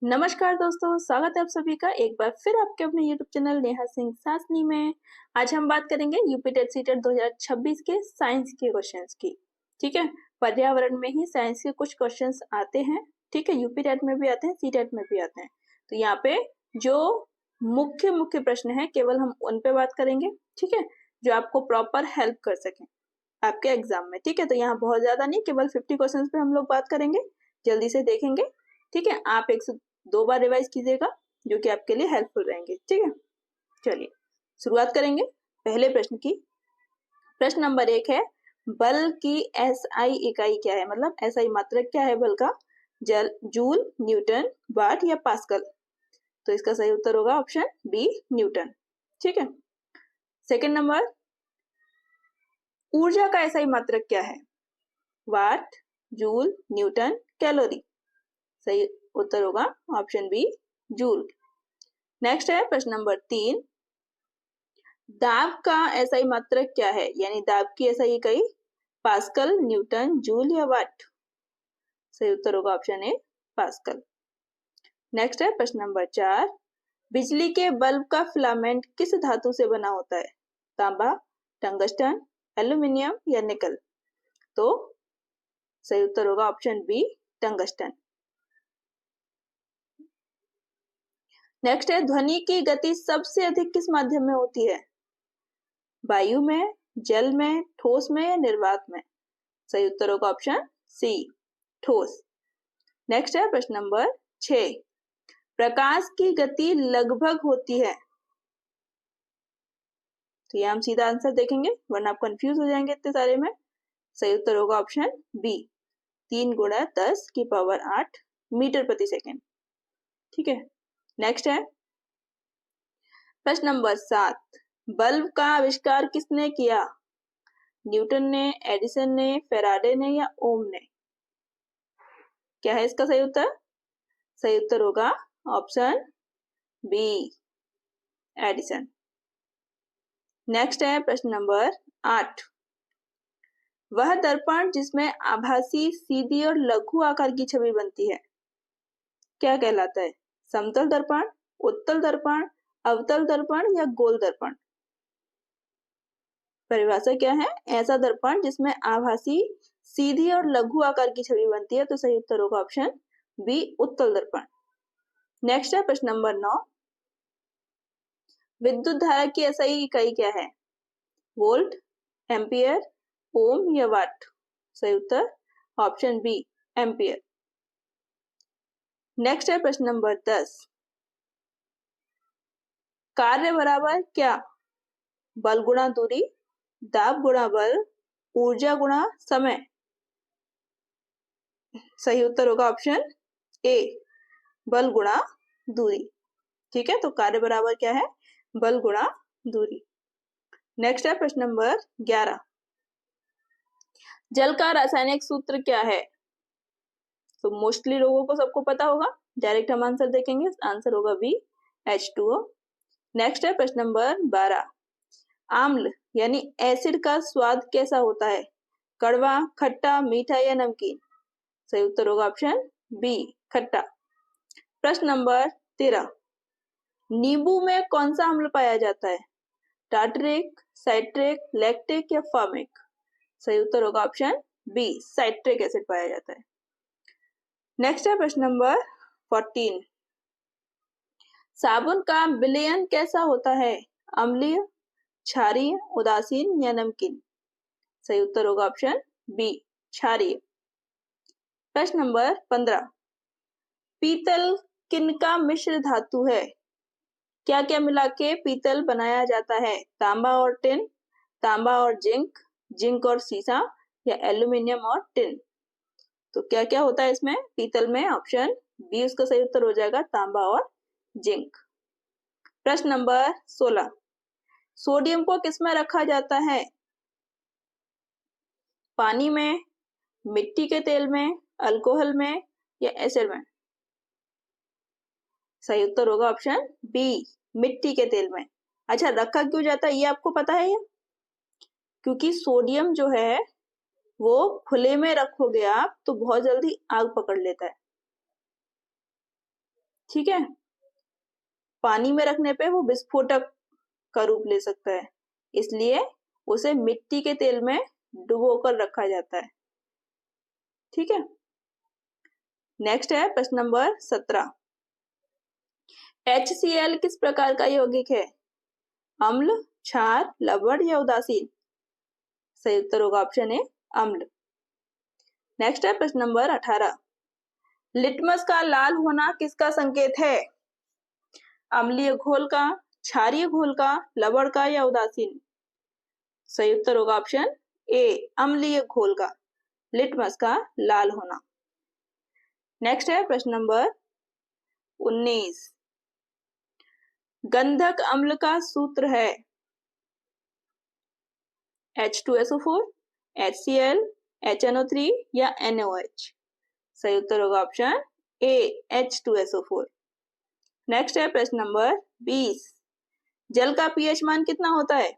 नमस्कार दोस्तों, स्वागत है आप सभी का एक बार फिर आपके अपने YouTube चैनल नेहा सिंह सासनी में। आज हम बात करेंगे यूपी टेट सीटेट 2026 के साइंस के क्वेश्चंस की। ठीक है, पर्यावरण में ही साइंस के कुछ क्वेश्चंस आते हैं। ठीक है, यूपी टेट में भी आते हैं, सी टेट में भी आते हैं। तो यहाँ पे जो मुख्य प्रश्न है केवल हम उन पे बात करेंगे। ठीक है, जो आपको प्रॉपर हेल्प कर सके आपके एग्जाम में। ठीक है, तो यहाँ बहुत ज्यादा नहीं, केवल 50 क्वेश्चन पे हम लोग बात करेंगे, जल्दी से देखेंगे। ठीक है, आप 102 बार रिवाइज कीजिएगा, जो कि आपके लिए हेल्पफुल रहेंगे। ठीक है, चलिए शुरुआत करेंगे पहले प्रश्न की। प्रश्न नंबर 1 है, बल की एसआई इकाई क्या है, मतलब एसआई मात्रक क्या है बल का? जूल, न्यूटन, वाट या पास्कल? तो इसका सही उत्तर होगा ऑप्शन बी, न्यूटन। ठीक है, सेकंड नंबर, ऊर्जा का एसआई मात्रक क्या है? वाट, जूल, न्यूटन, कैलोरी? सही उत्तर होगा ऑप्शन बी, जूल। नेक्स्ट है प्रश्न नंबर 3, दाब का एसआई मात्रक क्या है, यानी दाब की एसआई इकाई? पास्कल, न्यूटन, जूल या वाट? सही उत्तर होगा ऑप्शन ए, पास्कल। नेक्स्ट है प्रश्न नंबर 4, बिजली के बल्ब का फिलामेंट किस धातु से बना होता है? तांबा, टंगस्टन, एल्यूमिनियम या निकल? तो सही उत्तर होगा ऑप्शन बी, टंगस्टन। नेक्स्ट है, ध्वनि की गति सबसे अधिक किस माध्यम में होती है? वायु में, जल में, ठोस में या निर्वात में? सही उत्तर होगा ऑप्शन सी, ठोस। नेक्स्ट है प्रश्न नंबर 6, प्रकाश की गति लगभग होती है? तो ये हम सीधा आंसर देखेंगे, वरना आप कंफ्यूज हो जाएंगे इतने सारे में। सही उत्तर होगा ऑप्शन बी, 3 × 10⁸ मीटर प्रति सेकेंड। ठीक है, नेक्स्ट है प्रश्न नंबर 7, बल्ब का आविष्कार किसने किया? न्यूटन ने, एडिसन ने, फेराडे ने या ओम ने? क्या है इसका सही उत्तर? सही उत्तर होगा ऑप्शन बी, एडिसन। नेक्स्ट है प्रश्न नंबर 8, वह दर्पण जिसमें आभासी, सीधी और लघु आकार की छवि बनती है क्या कहलाता है? समतल दर्पण, उत्तल दर्पण, अवतल दर्पण या गोल दर्पण? परिभाषा क्या है? ऐसा दर्पण जिसमें आभासी, सीधी और लघु आकार की छवि बनती है। तो सही उत्तर होगा ऑप्शन बी, उत्तल दर्पण। नेक्स्ट है प्रश्न नंबर 9, विद्युत धारा की एसआई इकाई क्या है? वोल्ट, एम्पियर, ओम या वाट? सही उत्तर ऑप्शन बी, एम्पियर। नेक्स्ट है प्रश्न नंबर 10, कार्य बराबर क्या? बल गुणा दूरी, दाब गुणा बल, ऊर्जा गुणा समय? सही उत्तर होगा ऑप्शन ए, बल गुणा दूरी। ठीक है, तो कार्य बराबर क्या है? बल गुणा दूरी। नेक्स्ट है प्रश्न नंबर 11, जल का रासायनिक सूत्र क्या है? तो मोस्टली लोगों को सबको पता होगा, डायरेक्ट हम आंसर देखेंगे, आंसर होगा बी, H2O। नेक्स्ट है प्रश्न नंबर 12, आम्ल यानी एसिड का स्वाद कैसा होता है? कड़वा, खट्टा, मीठा या नमकीन? सही उत्तर होगा ऑप्शन बी, खट्टा। प्रश्न नंबर 13, नींबू में कौन सा अम्ल पाया जाता है? टार्टरिक, साइट्रिक, लैक्टिक या फॉर्मिक? सही उत्तर होगा ऑप्शन बी, साइट्रिक एसिड पाया जाता है। नेक्स्ट है प्रश्न नंबर 14, साबुन का विलयन कैसा होता है? अम्लीय, क्षारीय, उदासीन या नमकीन? सही उत्तर होगा ऑप्शन बी, क्षारीय। प्रश्न नंबर 15, पीतल किनका मिश्र धातु है? क्या क्या मिला के पीतल बनाया जाता है? तांबा और टिन, तांबा और जिंक, जिंक और सीसा या एल्यूमिनियम और टिन? तो क्या क्या होता है इसमें पीतल में? ऑप्शन बी उसका सही उत्तर हो जाएगा, तांबा और जिंक। प्रश्न नंबर 16, सोडियम को किसमें रखा जाता है? पानी में, मिट्टी के तेल में, अल्कोहल में या एसिड में? सही उत्तर होगा ऑप्शन बी, मिट्टी के तेल में। अच्छा, रखा क्यों जाता है ये आपको पता है? ये क्योंकि सोडियम जो है वो खुले में रखोगे आप तो बहुत जल्दी आग पकड़ लेता है। ठीक है। पानी में रखने पे वो विस्फोटक का रूप ले सकता है, इसलिए उसे मिट्टी के तेल में डुबोकर रखा जाता है। ठीक है। नेक्स्ट है प्रश्न नंबर 17। HCl किस प्रकार का यौगिक है? अम्ल, क्षार, लवण या उदासीन? सही उत्तर होगा ऑप्शन ए अम्ल। नेक्स्ट है प्रश्न नंबर 18। लिटमस का लाल होना किसका संकेत है? अम्लीय घोल का, क्षारीय घोल का, लवण का या उदासीन? सही उत्तर होगा ऑप्शन ए अम्लीय घोल का, लिटमस का लाल होना। नेक्स्ट है प्रश्न नंबर 19। गंधक अम्ल का सूत्र है H2SO4, HCl, HNO3 या NaOH? सही उत्तर होगा ऑप्शन ए H2SO4। नेक्स्ट है प्रश्न नंबर 20। जल का पीएच मान कितना होता है?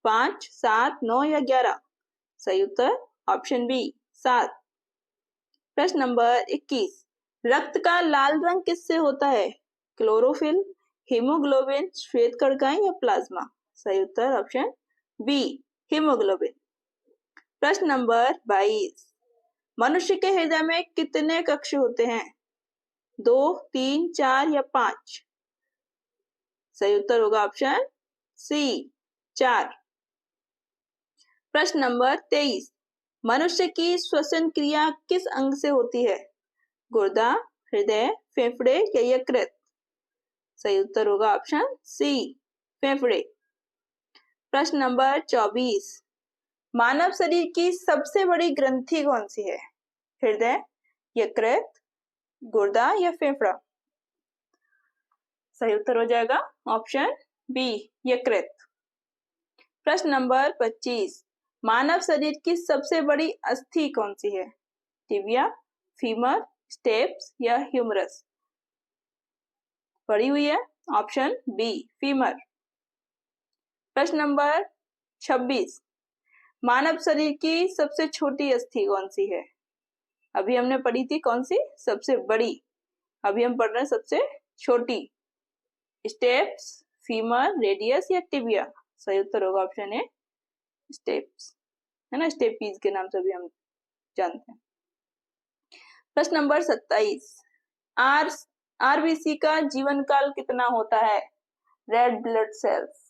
5, 7, 9 या 11? सही उत्तर ऑप्शन बी 7। प्रश्न नंबर 21। रक्त का लाल रंग किससे होता है? क्लोरोफिल, हीमोग्लोबिन, श्वेत कणिकाएं या प्लाज्मा? सही उत्तर ऑप्शन बी हीमोग्लोबिन। प्रश्न नंबर 22। मनुष्य के हृदय में कितने कक्ष होते हैं? 2, 3, 4 या 5? सही उत्तर होगा ऑप्शन सी 4। प्रश्न नंबर 23। मनुष्य की श्वसन क्रिया किस अंग से होती है? गुर्दा, हृदय, फेफड़े या यकृत? सही उत्तर होगा ऑप्शन सी फेफड़े। प्रश्न नंबर 24। मानव शरीर की सबसे बड़ी ग्रंथि कौन सी है? हृदय, यकृत, गुर्दा या फेफड़ा? सही उत्तर हो जाएगा ऑप्शन बी यकृत। प्रश्न नंबर 25। मानव शरीर की सबसे बड़ी अस्थि कौन सी है? टिबिया, फीमर, स्टेप्स या ह्यूमरस? पड़ी हुई है ऑप्शन बी फीमर। प्रश्न नंबर 26। मानव शरीर की सबसे छोटी अस्थि कौन सी है? अभी हमने पढ़ी थी कौन सी सबसे बड़ी, अभी हम पढ़ रहे हैं सबसे छोटी। स्टेप्स, फीमर, रेडियस या टिबिया? सही उत्तर होगा ऑप्शन ए स्टेप्स, है ना, स्टेपीज के नाम से भी हम जानते हैं। प्रश्न नंबर 27। आरबीसी का जीवन काल कितना होता है? रेड ब्लड सेल्स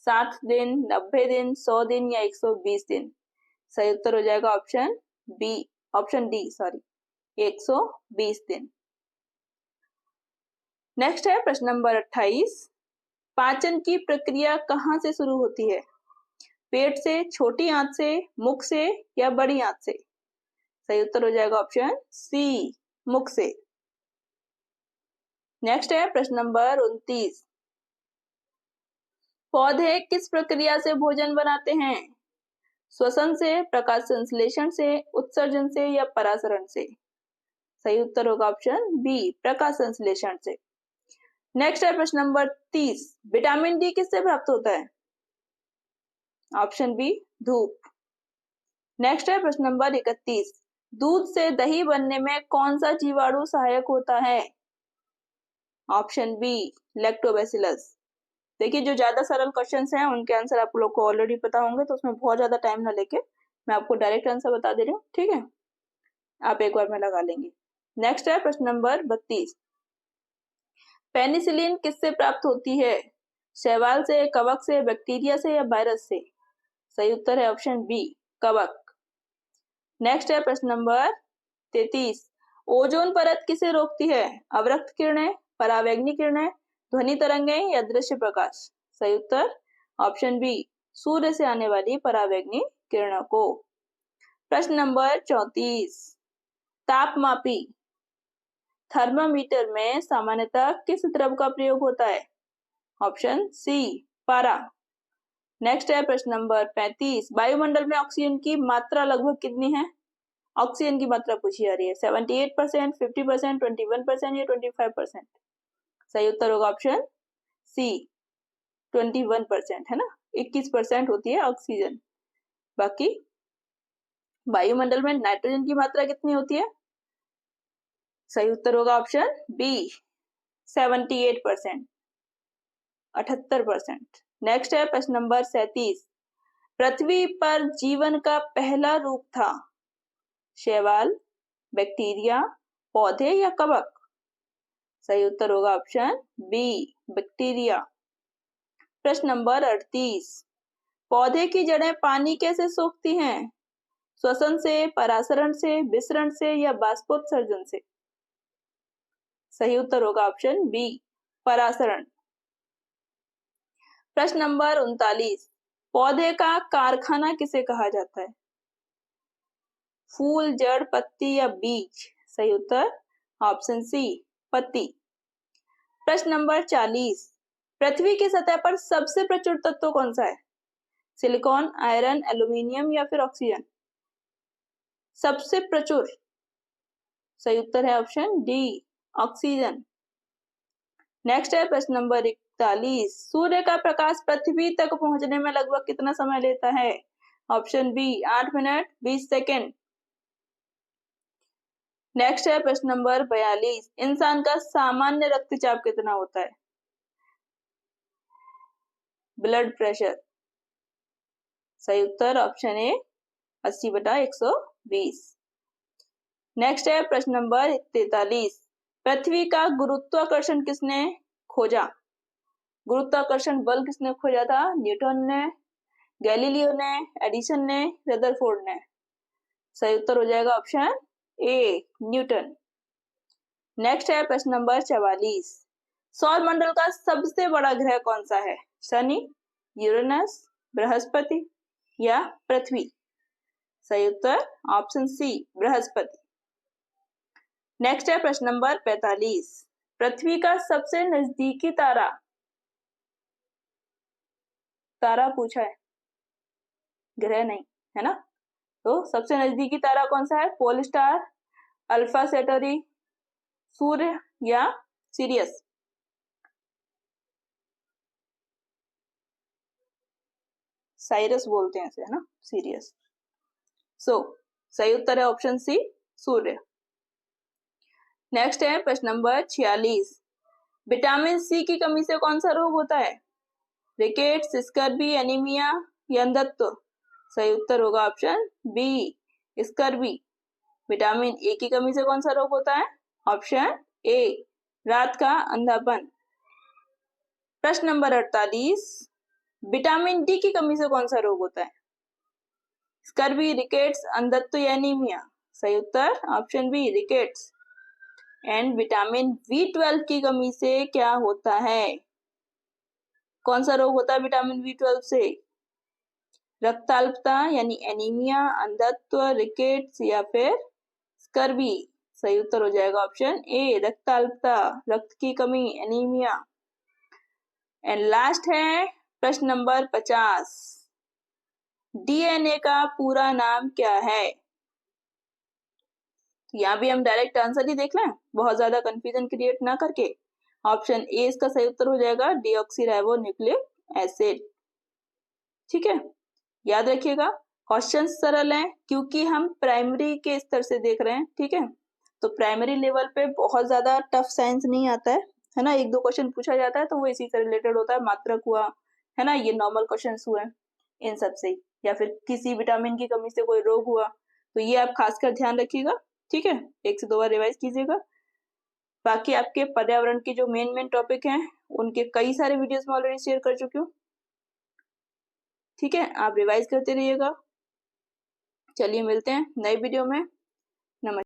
60 दिन, 90 दिन, 100 दिन या 120 दिन? सही उत्तर हो जाएगा option B, option D sorry 120 दिन। नेक्स्ट है प्रश्न नंबर 28। पाचन की प्रक्रिया कहाँ से शुरू होती है? पेट से, छोटी आंत से, मुख से या बड़ी आंत से? सही उत्तर हो जाएगा ऑप्शन सी मुख से। नेक्स्ट है प्रश्न नंबर 29। पौधे किस प्रक्रिया से भोजन बनाते हैं? श्वसन से, प्रकाश संश्लेषण से, उत्सर्जन से या परासरण से? सही उत्तर होगा ऑप्शन बी प्रकाश संश्लेषण से। नेक्स्ट है प्रश्न नंबर 30। विटामिन डी किससे प्राप्त होता है? ऑप्शन बी धूप। नेक्स्ट है प्रश्न नंबर 31। दूध से दही बनने में कौन सा जीवाणु सहायक होता है? Option B lactobacillus. देखिए जो ज्यादा सरल क्वेश्चंस हैं उनके आंसर आप लोग को ऑलरेडी पता होंगे, तो उसमें बहुत ज्यादा टाइम ना लेके मैं आपको डायरेक्ट आंसर बता दे रही हूँ, ठीक है, आप एक बार में लगा लेंगे। नेक्स्ट है प्रश्न नंबर 32। पेनिसिलिन किससे प्राप्त होती है? शैवाल से, कवक से, बैक्टीरिया से या वायरस से? सही उत्तर है ऑप्शन बी कवक। नेक्स्ट है प्रश्न नंबर 33। ओजोन परत किसे रोकती है? अवरक्त किरणें, परावैंगनी किरणें, ध्वनि तरंगें या दृश्य प्रकाश? सही उत्तर ऑप्शन बी सूर्य से आने वाली परावैंगनी किरणों को। प्रश्न नंबर 34। तापमापी थर्मामीटर में सामान्यतः किस द्रव का प्रयोग होता है? ऑप्शन सी पारा। नेक्स्ट है प्रश्न नंबर 35। वायुमंडल में ऑक्सीजन की मात्रा लगभग कितनी है? ऑक्सीजन की मात्रा पूछी जा रही है। 78%, 50%, 21% या 25%? सही उत्तर होगा ऑप्शन सी 21%, है ना, 21% होती है ऑक्सीजन। बाकी वायुमंडल में नाइट्रोजन की मात्रा कितनी होती है? सही उत्तर होगा ऑप्शन बी 78%, 78%। नेक्स्ट है प्रश्न नंबर 37। पृथ्वी पर जीवन का पहला रूप था? शैवाल, बैक्टीरिया, पौधे या कवक? सही उत्तर होगा ऑप्शन बी, बैक्टीरिया। प्रश्न नंबर 38। पौधे की जड़ें पानी कैसे सोखती हैं? श्वसन से, परासरण से, विसरण से या बाष्पोत्सर्जन से? सही उत्तर होगा ऑप्शन बी, परासरण। प्रश्न नंबर 39। पौधे का कारखाना किसे कहा जाता है? फूल, जड़, पत्ती या बीज? सही उत्तर ऑप्शन सी, पत्ती। प्रश्न नंबर 40। पृथ्वी की सतह पर सबसे प्रचुर तत्व कौन सा है? सिलिकॉन, आयरन, एल्यूमिनियम या फिर ऑक्सीजन? सबसे प्रचुर, सही उत्तर है ऑप्शन डी, ऑक्सीजन। नेक्स्ट है प्रश्न नंबर 41। सूर्य का प्रकाश पृथ्वी तक पहुंचने में लगभग कितना समय लेता है? Option B 8 minute 20 second. Next है प्रश्न नंबर 42। इंसान का सामान्य रक्तचाप कितना होता है? ब्लड प्रेशर, सही उत्तर ऑप्शन ए 80/120। नेक्स्ट है प्रश्न नंबर 43। पृथ्वी का गुरुत्वाकर्षण किसने खोजा? गुरुत्वाकर्षण बल किसने खोजा था? न्यूटन ने, गैलीलियो ने, एडिसन ने, रदरफोर्ड ने? सही उत्तर हो जाएगा ऑप्शन ए, न्यूटन। नेक्स्ट है प्रश्न नंबर 44। सौर मंडल का सबसे बड़ा ग्रह कौन सा है? शनि, यूरेनस, बृहस्पति या पृथ्वी? सही उत्तर ऑप्शन सी, बृहस्पति। नेक्स्ट है प्रश्न नंबर 45। पृथ्वी का सबसे नजदीकी तारा, तारा पूछा है, ग्रह नहीं, है ना? तो सबसे नजदीकी तारा कौन सा है? पोल स्टार, अल्फा सेंटरी, सूर्य या सीरियस? साइरस बोलते हैं इसे, है ना, सीरियस। सही उत्तर है ऑप्शन सी, सूर्य। नेक्स्ट है प्रश्न नंबर 46। विटामिन सी की कमी से कौन सा रोग होता है? रिकेट्स, स्कर्वी, एनीमिया या अंधत्व? सही उत्तर होगा option B, scurvy. Vitamin A की कमी से कौन सा रोग होता है? ऑप्शन ए, रात का अंधापन। प्रश्न नंबर 48। विटामिन डी की कमी से कौन सा रोग होता है? स्कर्वी, रिकेट्स, अंधत्व या एनीमिया? सही उत्तर option B, rickets. And vitamin B12 की कमी से क्या होता है? कौन सा रोग होता है विटामिन B12 से? रक्ताल्पता यानी एनीमिया, अंधत्व, रिकेट्स या फिर स्कर्वी? सही उत्तर हो जाएगा ऑप्शन ए, रक्ताल्पता, रक्त की कमी, एनीमिया। एंड लास्ट है प्रश्न नंबर 50। डीएनए का पूरा नाम क्या है? यहाँ भी हम डायरेक्ट आंसर ही देख लें, बहुत ज्यादा कंफ्यूजन क्रिएट ना करके। ऑप्शन ए इसका सही उत्तर हो जाएगा, डीऑक्सीराइबोन्यूक्लिक एसिड। ठीक है, याद रखिएगा क्वेश्चन सरल हैं क्योंकि हम प्राइमरी के स्तर से देख रहे हैं। ठीक है, तो प्राइमरी लेवल पे बहुत ज्यादा टफ साइंस नहीं आता है ना। एक दो क्वेश्चन पूछा जाता है तो वो इसी से रिलेटेड होता है, मात्रक हुआ, है ना, ये नॉर्मल क्वेश्चन हुए इन सब से, या फिर किसी विटामिन की कमी से कोई रोग हुआ, तो ये आप खासकर ध्यान रखिएगा। ठीक है, 1 से 2 बार रिवाइज कीजिएगा। बाकी आपके पर्यावरण के जो मेन टॉपिक हैं उनके कई सारे वीडियोस में ऑलरेडी शेयर कर चुकी हूँ। ठीक है, आप रिवाइज करते रहिएगा। चलिए मिलते हैं नए वीडियो में।